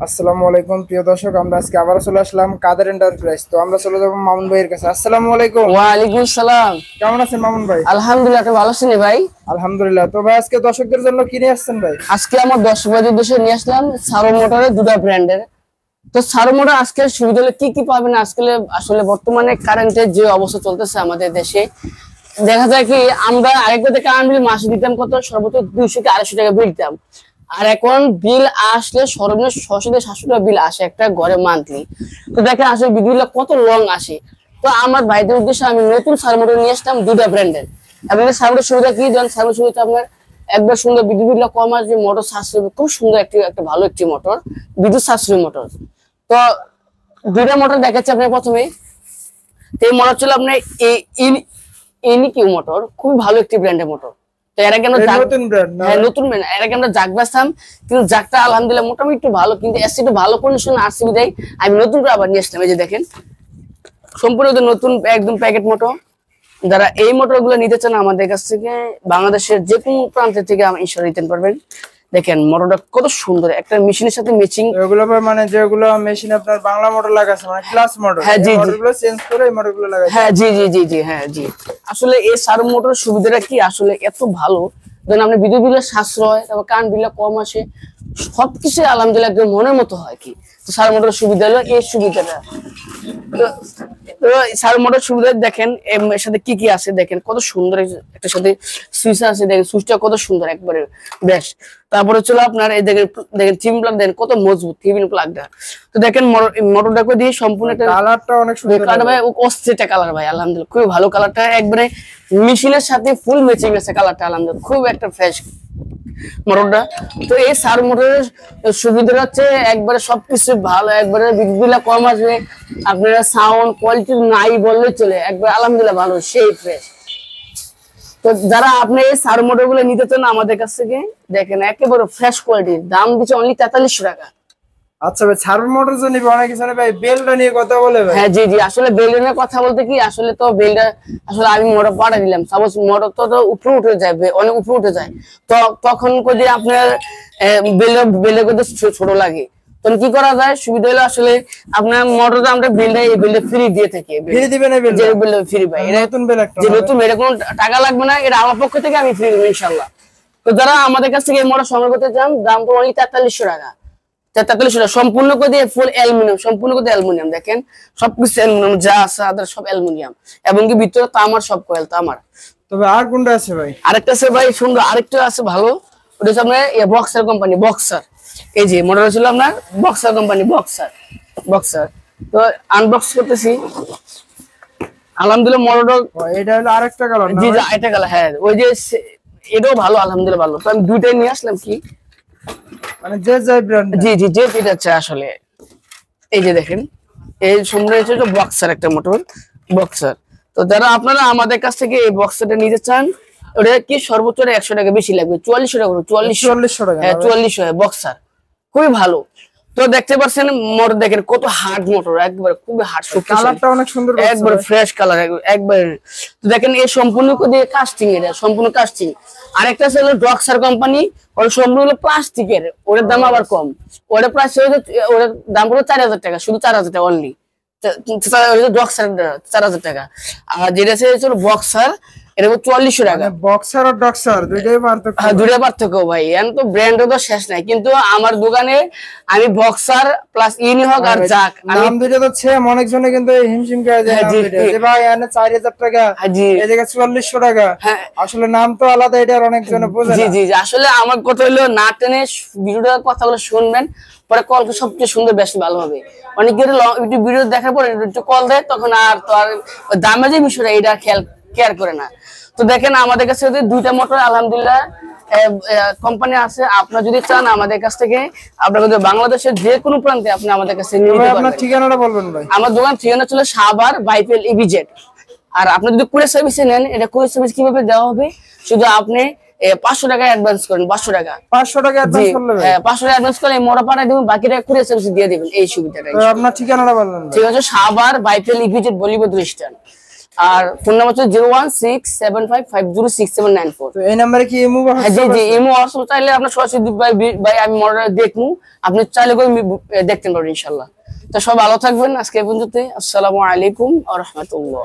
আসসালামু আলাইকুম প্রিয় দর্শক, আমরা আজকে আবার চলে আসলাম কাদের এন্টারপ্রাইজ। তো আমরা চলে যাবো মামুন ভাইয়ের কাছে। আসসালামু আলাইকুম। ওয়ালাইকুম আসসালাম। কেমন আছেন মামুন ভাই? আলহামদুলিল্লাহ, আপনি ভালো আছেন ভাই? আলহামদুলিল্লাহ। তো ভাই আজকে দর্শকদের জন্য কি নিয়ে আসছেন ভাই? আজকে আমার 10 বাজে উদ্দেশ্যে নিয়ে আসলাম সারো মোটরের দুটা ব্র্যান্ডের। তো সারো মোটর আজকে সুবিধা হলে কি কি পাবেন আজকে? আসলে বর্তমানে কারেন্টের যে অবস্থা চলতেছে আমাদের দেশে, দেখা যায় কি আমরা আরেকবার কারেন্ট বিল মাসে দিতাম কত, সর্বোচ্চ 200 থেকে 250 টাকা বিল দিতাম। আর এখন বিল আসলে সর্বনিম্ন 600 থেকে 700 টাকা বিল আসে একটা ঘরে মান্থলি। তো দেখেন আসলে বিলগুলো কত লং আসে। তো আমার ভাইদের উদ্দেশ্যে আমি নতুন সারো মোটর নিয়ে আসলাম দুটা ব্র্যান্ডের। এবং সারো মোটর সুবিধা কি, যেমন সারো মোটর সুবিধা আপনার একবার সুন্দর বিদ্যুৎ বিল কম আসবে, মোটর সাশ্রয়, খুব সুন্দর একটা ভালো একটি মোটর, বিদ্যুৎ সাশ্রয়ী মোটর। তো দুইটা মোটর দেখাচ্ছি আপনার প্রথমে। তো এই মোটর ছিল আপনার ইনিকিউ মোটর, খুব ভালো একটি ব্র্যান্ডের মোটর। তো এর আগে আমরা নতুন ব্র্যান্ড না? হ্যাঁ নতুন ব্র্যান্ড। এর আগে আমরা জাগ বেচতাম, কিন্তু জাগটা আলহামদুলিল্লাহ মোটামুটি একটু ভালো, কিন্তু এসি একটু ভালো কন্ডিশন আরসিবি দেয়। আমি নতুন করে আবার নিয়ে আসলাম, এই যে দেখেন সম্পূর্ণ নতুন একদম প্যাকেট মোটর। যারা এই মোটর গুলো নিতে চান আমাদের কাছ থেকে, বাংলাদেশের যে কোনো প্রান্ত থেকে ইনশাল্লাহ নিতে পারবেন। দেখেন মোটরটা কত সুন্দর, একটা মেশিনের সাথে ম্যাচিং। এগুলো ভাই মানে যেগুলো মেশিন আপনার বাংলা মোটর লাগাছে মানে ক্লাস মোটর, হ্যাঁ জি জি, মোটরগুলো চেঞ্জ করে এই মোটরগুলো লাগাছে। হ্যাঁ জি জি জি জি, হ্যাঁ জি। আসলে এই সারো মোটরের সুবিধাটা কি, আসলে এত ভালো, যেন আপনি বিদ্যুৎ বিলের সাশ্রয়, তারপর কারেন্ট বিলটা কম আসে, সবকিছু আলহামদুলিল্লাহ একদম মনের মতো হয় কি। তো সারো মোটরের সুবিধা হলো এই সুবিধাটা। সার মোটর সুবিধা দেখেন এর সাথে কি কি আছে, দেখেন কত সুন্দর একটা সাথে সুইচ আছে, দেখেন সুইচটা কত সুন্দর একবারে বেশ। তারপরে চলো আপনার এই দেখেন দেখেন থিম প্লাগ, দেখেন কত মজবুত থিম প্লাগটা। তো দেখেন মোটরটাকে দিয়ে সম্পূর্ণ একটা কালারটা অনেক সুন্দর কালার ভাই, অস্থির কালার ভাই, আলহামদুলিল্লাহ খুবই ভালো কালারটা, একবারে মেশিনের সাথে ফুল ম্যাচিং আছে কালারটা, আলহামদুলিল্লাহ খুব একটা ফ্রেশ মোটরটা। তো এই সার মোটরের সুবিধা হচ্ছে একবারে সবকিছু ভালো, একবারে বিদ্যুৎ বিল কম আসবে, আপনারা সাউন্ড কোয়ালিটি নাই বললে চলে, একবার আলহামদুলিল্লাহ ভালো সেই ফ্রেশ। তো যারা আপনি এই সার মোটর গুলো নিতে চান আমাদের কাছ থেকে, দেখেন একেবারে ফ্রেশ কোয়ালিটির, দাম দিচ্ছে অনলি 4300 টাকা। আচ্ছা ভাই, সার্ভো মোটর জন্য অনেক কিছু ভাই বেলটা নিয়ে কথা বলে ভাই। হ্যাঁ জি জি, আসলে বেল্ডের কথা বলতে কি, আসলে তো বেল্ডার আসলে আমি মোটর পাঠা দিলাম, সাপোজ মোটর তো উপরে উঠে যায়, অনেক উপরে উঠে যায়, তো তখন যদি আপনার বেল্ডের করতে ছোট লাগে, তখন কি করা যায়, সুবিধা হলো আসলে আপনার মোটরটা আমরা বেল্ডে ফ্রি দিয়ে থাকি। ফ্রি দিবেন এই বেলটা? যে বেল্ড ফ্রি পাই, এটা নতুন বেল একটা যে নতুন, এটা কোনো টাকা লাগবে না, এটা আমার পক্ষ থেকে আমি ফ্রি দেবো ইনশাল্লাহ। তো যারা আমাদের কাছ থেকে এই মোটর সংগ্রহ করতে চান, দাম তো অনলি 4300 টাকা। 4300 সম্পূর্ণ করে দিয়ে ফুল অ্যালুমিনিয়াম, সম্পূর্ণ করে অ্যালুমিনিয়াম, দেখেন সবকিছু অ্যালুমিনিয়াম, যা আছে আদার সব অ্যালুমিনিয়াম, এবং কি ভিতরে তামার, সব কয়েল তামার। তবে আর কোনটা আছে ভাই? আরেকটা আছে ভাই সুন্দর, আরেকটা আছে ভালো, ওটা হচ্ছে আপনার বক্সার কোম্পানি, বক্সার। এই যে মোটর ছিল আপনার বক্সার কোম্পানি, বক্সার বক্সার। তো আনবক্স করতেছি, আলহামদুলিল্লাহ মোটর। এটা হলো আরেকটা কালার না? জি জি, এটা কালার, হ্যাঁ ওই যে এটাও ভালো আলহামদুলিল্লাহ ভালো। তো আমি দুইটাই নিয়ে আসলাম কি, মানে যে যাই ব্র্যান্ড। জি জি, যে এটা হচ্ছে আসলে এই যে দেখেন এই সম্পূর্ণ হচ্ছে বক্সার একটা মোটর, বক্সার। তো যারা আপনারা আমাদের কাছ থেকে এই বক্সারটা নিতে চান, ওটা কি সর্বোচ্চ 100 টাকা বেশি লাগবে, 4400 টাকা, 4400 টাকা। হ্যাঁ 4400 বক্সার, খুবই ভালো। তো দেখতে পাচ্ছেন মোটর, দেখেন কত হার্ড মোটর, একবার খুবই হার্ড, কালারটা অনেক সুন্দর, একবার ফ্রেশ কালার একবার। তো দেখেন এই সম্পূর্ণ দিয়ে কাস্টিং, এটা সম্পূর্ণ কাস্টিং। আরেকটা আছে ডক্সার কোম্পানি, ওটা সম্পূর্ণ প্লাস্টিকের, ওটার দাম আবার কম, ওটা প্রাইস ওটার দাম পড়বে 4000 টাকা, শুধু 4000 টাকা অনলি, ডক্সার 4000 টাকা। আর যেটা আছে বক্সার, এটা 4400 টাকা। বক্সার আর ডক্সার দুইটাই পার্থক্য? হ্যাঁ দুইটা পার্থক্য ভাই, এখন তো ব্র্যান্ডও তো শেষ নাই, কিন্তু আমার দোকানে আমি বক্সার প্লাস ইউনিহক আর জাক, নাম দুইটা তো সেম, অনেকজনে কিন্তু হিমশিম খেয়ে যায় নাম দুইটা, যে ভাই এখানে 4000 টাকা, এই জায়গায় 4400 টাকা। আসলে নাম তো আলাদা, এটার অনেকজনে বোঝে না। জি জি, আসলে আমার কথা হলো না টেনে ভিডিওটার কথাগুলো শুনবেন, পরে কল সবচেয়ে সুন্দর বেশি ভালো হবে। অনেকে একটু ভিডিও দেখার পরে একটু কল দেয়, তখন আর তো আর দামে যে বিষয়টা এটা কেয়ার করে না। তো দেখেন আমাদের কাছে দুইটা মোটর আলহামদুলিল্লাহ কোম্পানি আছে, আপনারা যদি চান আমাদের কাছ থেকে, আপনারা কিন্তু বাংলাদেশের যে কোনো প্রান্তে আপনি আমাদের কাছে নিতে পারবেন। আপনার ঠিকানাটা বলবেন ভাই? আমার দোকান ঠিকানা ছিল সাভার বাইপেল ইভিজেড। আর আপনি যদি কুরিয়ার সার্ভিসে নেন, এটা কুরিয়ার সার্ভিস কিভাবে দেওয়া হবে, শুধু আপনি 500 টাকা অ্যাডভান্স করেন, 500 টাকা, 500 টাকা অ্যাডভান্স করলে? হ্যাঁ 500 টাকা অ্যাডভান্স করে মোড়া পাঠায় দেবেন, বাকি টাকা কুরিয়ার সার্ভিস দিয়ে দিবেন, এই সুবিধাটা। আপনার ঠিকানাটা বলবেন? ঠিক আছে, সাভার বাইপেল ইভিজেড বলিউড রেস্টুরেন্ট। আর ফোন নাম্বার হচ্ছে 01675506794। তো এই নাম্বারে কি ইমো বা জি জি ইমো হোয়াটসঅ্যাপ চাইলে আপনার সরাসরি ভাই আমি মডেল দেখমু, আপনি চাইলে করে দেখতে পারবেন ইনশাআল্লাহ। তো সব ভালো থাকবেন, আজকে এই পর্যন্ত। আসসালামু আলাইকুম ওয়া রাহমাতুল্লাহ।